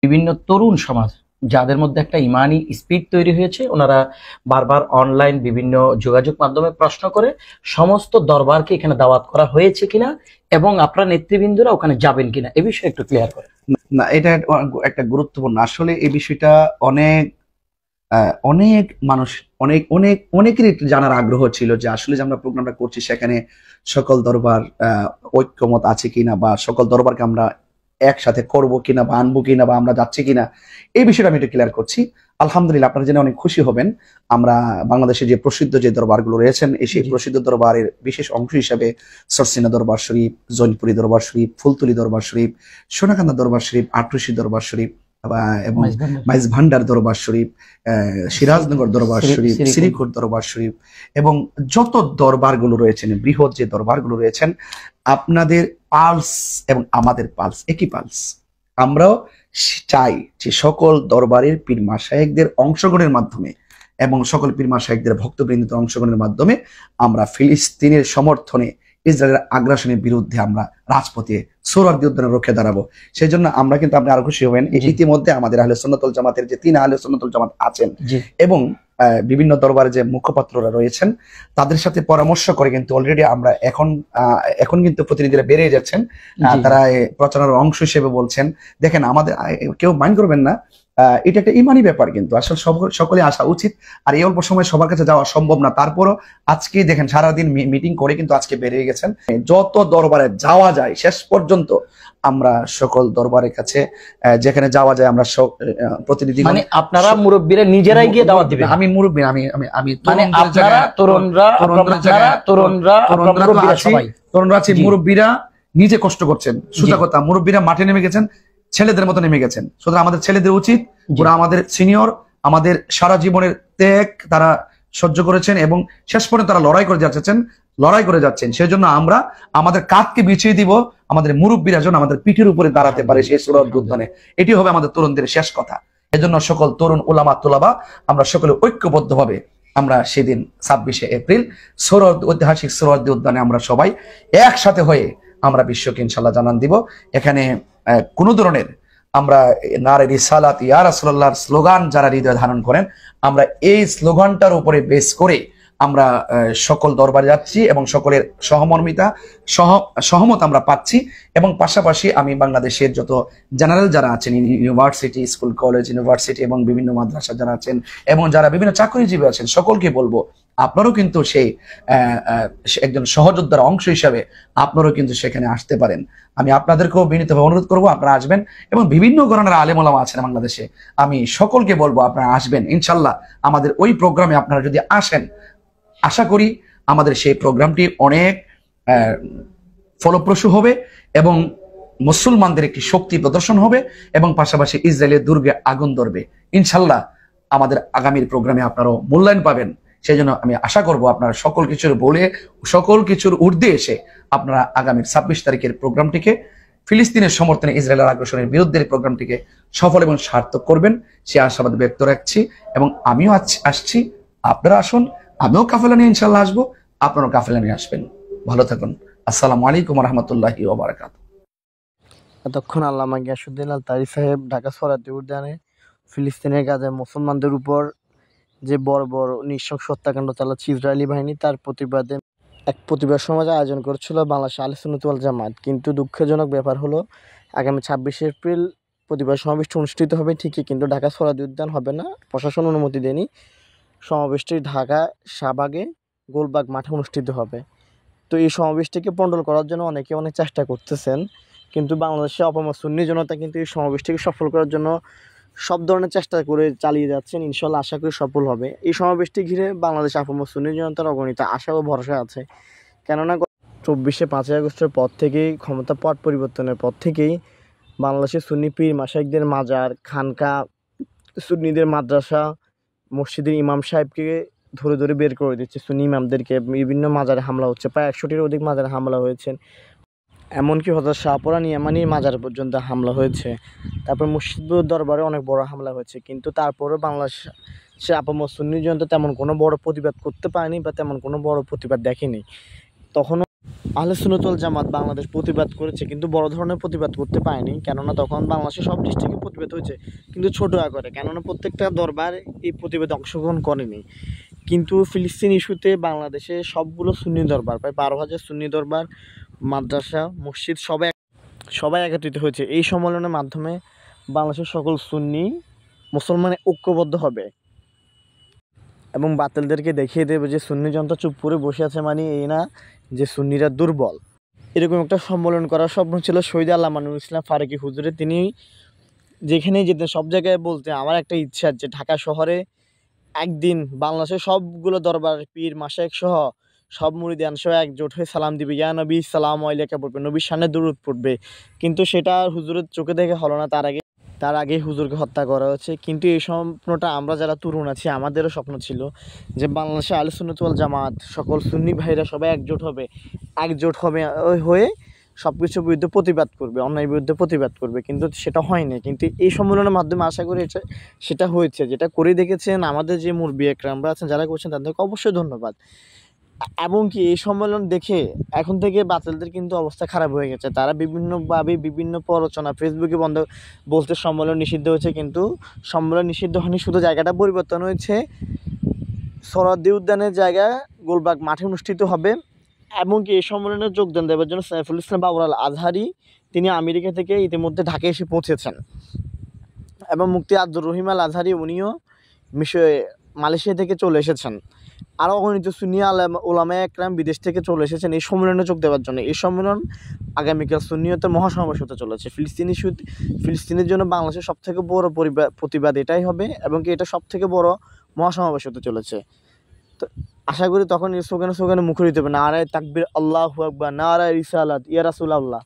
বিভিন্ন তরুণ সমাজ যাদের মধ্যে একটা ইমানি স্পিড তৈরি হয়েছে, ওনারা বারবার অনলাইন বিভিন্ন যোগাযোগ মাধ্যমে প্রশ্ন করে সমস্ত দরবারকে এখানে দাওয়াত করা হয়েছে কিনা এবং আপনার নেতৃবৃন্দরা ওখানে যাবেন কিনা এ বিষয়ে একটু ক্লিয়ার করে। না, এটা একটা গুরুত্বপূর্ণ। আসলে এই বিষয়টা অনেক অনেক মানুষ অনেকেরই জানার আগ্রহ ছিল যে আসলে যে আমরা প্রোগ্রামটা করছি সেখানে সকল দরবার ঐক্যমত আছে কিনা, বা সকল দরবারকে আমরা একসাথে করব কিনা, বা আনবো কিনা, বা আমরা যাচ্ছি কিনা, এই বিষয়টা আমি একটু ক্লিয়ার করছি। আলহামদুলিল্লাহ, আপনারা জেনে অনেক খুশি হবেন, আমরা বাংলাদেশে যে প্রসিদ্ধ যে দরবারগুলো রয়েছেন, সেই প্রসিদ্ধ দরবারের বিশেষ অংশ হিসাবে সরসিনা দরবার শরীফ, জৈনপুরী দরবার শরীফ, ফুলতুলি দরবার শরীফ, সোনাকান্দা দরবার শরীফ, আটরশি দরবার শরীফ এবং মাইজ ভান্ডার দরবার শরীফ, সিরাজনগর দরবার শরীফ, শ্রীকোট দরবার শরীফ এবং যত দরবারগুলো রয়েছেন, বৃহৎ যে দরবারগুলো রয়েছেন, আপনাদের পালস এবং আমাদের পালস একই পালস। আমরাও চাই যে সকল দরবারের পীর মাশায়েখদের অংশগ্রহণের মাধ্যমে এবং সকল পীর মাশায়েখদের ভক্তবৃন্দের অংশগ্রহণের মাধ্যমে আমরা ফিলিস্তিনের সমর্থনে ইসরায়েলের আগ্রাসনের বিরুদ্ধে আমরা রাজপথে সোহরাওয়ার্দী উদ্যানে রুখে দাঁড়াবো। সেই জন্য আমরা কিন্তু, আপনি আরো খুশি হবেন, ইতিমধ্যে আমাদের আহলে সুন্নাত ওয়াল জামাতের যে 3 আহলে সুন্নাত ওয়াল জামাত আছেন এবং বিভিন্ন দরবারে যে মুখপাত্ররা রয়েছেন তাদের সাথে পরামর্শ করে কিন্তু অলরেডি আমরা এখন কিন্তু প্রতিনিধিরা বেরিয়ে যাচ্ছেন, তারা প্রচারণার অংশ হিসেবে বলছেন। দেখেন, আমাদের কেউ মাইন্ড করবেন না, এটা একটা ইমানি ব্যাপার, কিন্তু আসলে সকলে আসা উচিত। আর এই অল্প সময় সবার কাছে যাওয়া সম্ভব না, তারপরও আজকে দেখেন সারাদিন মিটিং করে কিন্তু আজকে বেরিয়ে গেছেন। যত দরবারে যাওয়া যায় শেষ পর্যন্ত আমরা সকল দরবারের কাছে যেখানে যাওয়া যায় আমরা প্রতিনিধি, মানে আপনারা মুরব্বীরা নিজেরাই গিয়ে দাওয়াত দিবেন। আমি মুরব্বী, আমি তরুণরা আছি, মুরব্বীরা নিজে কষ্ট করছেন। সোজা কথা, মুরব্বীরা মাঠে নেমে গেছেন, ছেলেদের মতো নেমে গেছেন। সুতরাং আমাদের ছেলেদের উচিত, ওরা আমাদের সিনিয়র, আমাদের সারা জীবনের ত্যাগ তারা সহ্য করেছেন এবং শেষ পর্যন্ত তারা লড়াই করে যাচ্ছেন। সেই জন্য আমরা আমাদের কাঁধকে বিছিয়ে দিব, আমাদের মুরব্বীরা যেন আমাদের পিঠের উপরে দাঁড়াতে পারে সেই সোহরাওয়ার্দী উদ্যানে। এটি হবে আমাদের তরুণদের শেষ কথা। এজন্য সকল তরুণ উলামা তুলাবা আমরা সকলে ঐক্যবদ্ধভাবে আমরা সেদিন 26শে এপ্রিল ঐতিহাসিক সোহরাওয়ার্দী উদ্যানে আমরা সবাই একসাথে হয়ে আমরা বিশ্বকে ইনশাল্লাহ জানান দিব। এখানে কোন ধরনের আমরা নারে রিসালাত ইয়া রাসূলুল্লাহর স্লোগান যারা হৃদয়ে ধারণ করেন, আমরা এই স্লোগানটার উপরে বেস করে আমরা সকল দরবারে যাচ্ছি এবং সকলের সহমত আমরা পাচ্ছি। এবং পাশাপাশি আমি বাংলাদেশের যত জেনারেল যারা আছেন, ইউনিভার্সিটি, স্কুল, কলেজ, ইউনিভার্সিটি এবং বিভিন্ন মাদ্রাসা যারা আছেন এবং যারা বিভিন্ন চাকরিজীবী আছেন, সকলকে বলবো আপনারাও কিন্তু সেই একজন সহযোদ্ধার অংশ হিসাবে আপনারাও কিন্তু সেখানে আসতে পারেন। আমি আপনাদেরকেও বিনীতভাবে অনুরোধ করবো আপনারা আসবেন এবং বিভিন্ন ধরনের আলেম ওলামা আছেন বাংলাদেশে, আমি সকলকে বলবো আপনারা আসবেন ইনশাল্লাহ। আমাদের ওই প্রোগ্রামে আপনারা যদি আসেন, আশা করি আমাদের সেই প্রোগ্রামটি অনেক ফলপ্রসূ হবে এবং মুসলমানদের একটি শক্তি প্রদর্শন হবে এবং পাশাপাশি ইসরায়েলের দুর্গে আগুন ধরবে ইনশাল্লাহ। আমাদের আগামীর প্রোগ্রামে আপনারাও মূল্যায়ন পাবেন। সেই জন্য আমি আশা করব আপনারা সকল কিছুর ঊর্ধ্বে এসে আপনারা আগামীর 26 তারিখের প্রোগ্রামটিকে, ফিলিস্তিনের সমর্থনে ইসরায়েলের আগ্রাসনের বিরুদ্ধে প্রোগ্রামটিকে সফল এবং সার্থক করবেন সে আশাবাদ ব্যক্ত রাখছি। এবং আমিও আসছি, আপনারা আসুন, আমিও কাফেলা নিয়ে ইনশাল্লাহ আসবো, আপনারাও কাফেলা নিয়ে আসবেন। ভালো থাকুন। আসসালামু আলাইকুম ওয়া রাহমাতুল্লাহি ওয়া বারাকাতুহু। এতক্ষণ আল্লামা গিয়াসউদ্দিন আল তারি সাহেব ঢাকা সোহরাওয়ার্দী উদ্যানে ফিলিস্তিনের গাজায় মুসলমানদের উপর যে বড় বড় নৃশংস হত্যাকাণ্ড চালাচ্ছে ইসরায়েলি বাহিনী, তার প্রতিবাদে এক প্রতিবাদ সমাজ আয়োজন করেছিল বাংলাদেশ আহলে সুন্নাত ওয়াল জামাত। কিন্তু দুঃখজনক ব্যাপার হলো, আগামী 26শে এপ্রিল প্রতিবাদ সমাবেশটি অনুষ্ঠিত হবে ঠিকই, কিন্তু ঢাকা সোহরাওয়ার্দী উদ্যান হবে না, প্রশাসন অনুমতি দেয়নি। সমাবেশটি ঢাকা শাহবাগে গোলবাগ মাঠে অনুষ্ঠিত হবে। তো এই সমাবেশটিকে পন্ডল করার জন্য অনেকে অনেক চেষ্টা করতেছেন, কিন্তু বাংলাদেশের অপমর সুন্নি জনতা কিন্তু এই সমাবেশটিকে সফল করার জন্য সব ধরনের চেষ্টা করে চালিয়ে যাচ্ছেন। ইনশাল্লাহ আশা করি সফল হবে। এই সমাবেশটি ঘিরে বাংলাদেশ আপামর সুন্নি জনতার অগণিত আশা ও ভরসা আছে। কেননা 24শে 5ই আগস্টের পর থেকেই, ক্ষমতা পট পরিবর্তনের পর থেকেই বাংলাদেশের সুন্নি পীর মাশায়েখদের মাজার, খানকা, সুন্নিদের মাদ্রাসা, মসজিদের ইমাম সাহেবকে ধরে ধরে বের করে দিচ্ছে। সুন্নি ইমামদেরকে বিভিন্ন মাজারে হামলা হচ্ছে, প্রায় 100টির অধিক মাজারে হামলা হয়েছে। এমনকি হযরত শাহপরান ইয়ামানির মাজার পর্যন্ত হামলা হয়েছে। তারপর মুর্শিদপুর দরবারে অনেক বড় হামলা হয়েছে। কিন্তু তারপরেও বাংলাদেশে আপামর সুন্নি জনতা তেমন কোনো বড় প্রতিবাদ করতে পারেনি বা তেমন কোনো বড় প্রতিবাদ দেখেনি। তখনও আহলে সুন্নাত ওয়াল জামাত বাংলাদেশ প্রতিবাদ করেছে, কিন্তু বড় ধরনের প্রতিবাদ করতে পারেনি, কেননা তখন বাংলাদেশের সব ডিস্ট্রিক্টে প্রতিবাদ হয়েছে, কিন্তু ছোট আকারে, কেননা প্রত্যেকটা দরবার এই প্রতিবাদে অংশগ্রহণ করেনি। কিন্তু ফিলিস্তিন ইস্যুতে বাংলাদেশে সবগুলো সুন্নি দরবার, প্রায় 12,000 সুন্নি দরবার, মাদ্রাসা, মসজিদ সবাই একত্রিত হয়েছে। এই সম্মেলনের মাধ্যমে বাংলাদেশের সকল সুন্নি মুসলমান ঐক্যবদ্ধ হবে এবং বাতিলদেরকে দেখিয়ে দেবে যে সুন্নি জনতা চুপ করে বসে আছে মানে এই না যে সুন্নিরা দুর্বল। এরকম একটা সম্মেলন করার স্বপ্ন ছিল শহীদ আল্লামা নুরুল ইসলাম ফারুকী হুজুরের। তিনি যেখানেই যেতেন সব জায়গায় বলতেন, আমার একটা ইচ্ছা যে ঢাকা শহরে একদিন বাংলাদেশের সবগুলো দরবার, পীর, মাশায়েখ সহ সব মুরিদান সহ একজোট হয়ে সালাম দিবে, ইয়া নবী সালামু আলাইকা পড়বে, নবীর সামনে দুরূদ পড়বে। কিন্তু সেটা হুজুরের চোখে দেখে হলো না, তার আগে হুজুরকে হত্যা করা হয়েছে। কিন্তু এই স্বপ্নটা আমরা যারা তরুণ আছি আমাদেরও স্বপ্ন ছিল যে বাংলাদেশে আহলে সুন্নাত ওয়াল জামাত সকল সুন্নি ভাইরা সবাই একজোট হবে হয়ে সব কিছুর বিরুদ্ধে প্রতিবাদ করবে, অন্যায়ের বিরুদ্ধে প্রতিবাদ করবে। কিন্তু সেটা হয়নি, কিন্তু এই সম্মেলনের মাধ্যমে আশা করি সেটা হয়েছে। যেটা করে দেখেছেন আমাদের যে মুরব্বি একরামরা আছেন, যারা করছেন তাদেরকে অবশ্যই ধন্যবাদ। এবং কি এই সম্মেলন দেখে এখন থেকে বাতিলদের কিন্তু অবস্থা খারাপ হয়ে গেছে। তারা বিভিন্নভাবে বিভিন্ন প্ররোচনা ফেসবুকে বলতে সম্মেলন নিষিদ্ধ হয়েছে, কিন্তু সম্মেলন নিষিদ্ধ হয়নি, শুধু জায়গাটা পরিবর্তন হয়েছে। সোহরাওয়ার্দী উদ্যানের জায়গায় গোলবাগ মাঠে অনুষ্ঠিত হবে। এবং কি এই সম্মেলনে যোগদান দেওয়ার জন্য সাইফুল ইসলাম বাবর আল আজহারি তিনি আমেরিকা থেকে ইতিমধ্যে ঢাকায় এসে পৌঁছেছেন, এবং মুফতি আব্দুর রহিম আল আজহারি উনিও মালয়েশিয়া থেকে চলে এসেছেন। আরও অগণিত সুন্নি ওলামায়ে একরাম বিদেশ থেকে চলে এসেছেন এই সম্মেলনে যোগ দেওয়ার জন্য। এই সম্মেলন আগামীকাল সুন্নিয়তের মহাসমাবেশ হতে চলেছে। ফিলিস্তিনের জন্য বাংলাদেশের সবথেকে বড় প্রতিবাদ এটাই হবে, এবং কি এটা সবথেকে বড় মহাসমাবেশ হতে চলেছে। তো আশা করি তখন এই স্লোগানে মুখরিত হবে, নারায়ে তাকবীর, আল্লাহু আকবার, নারায়ে রিসালাত, ইয়া রাসূলুল্লাহ।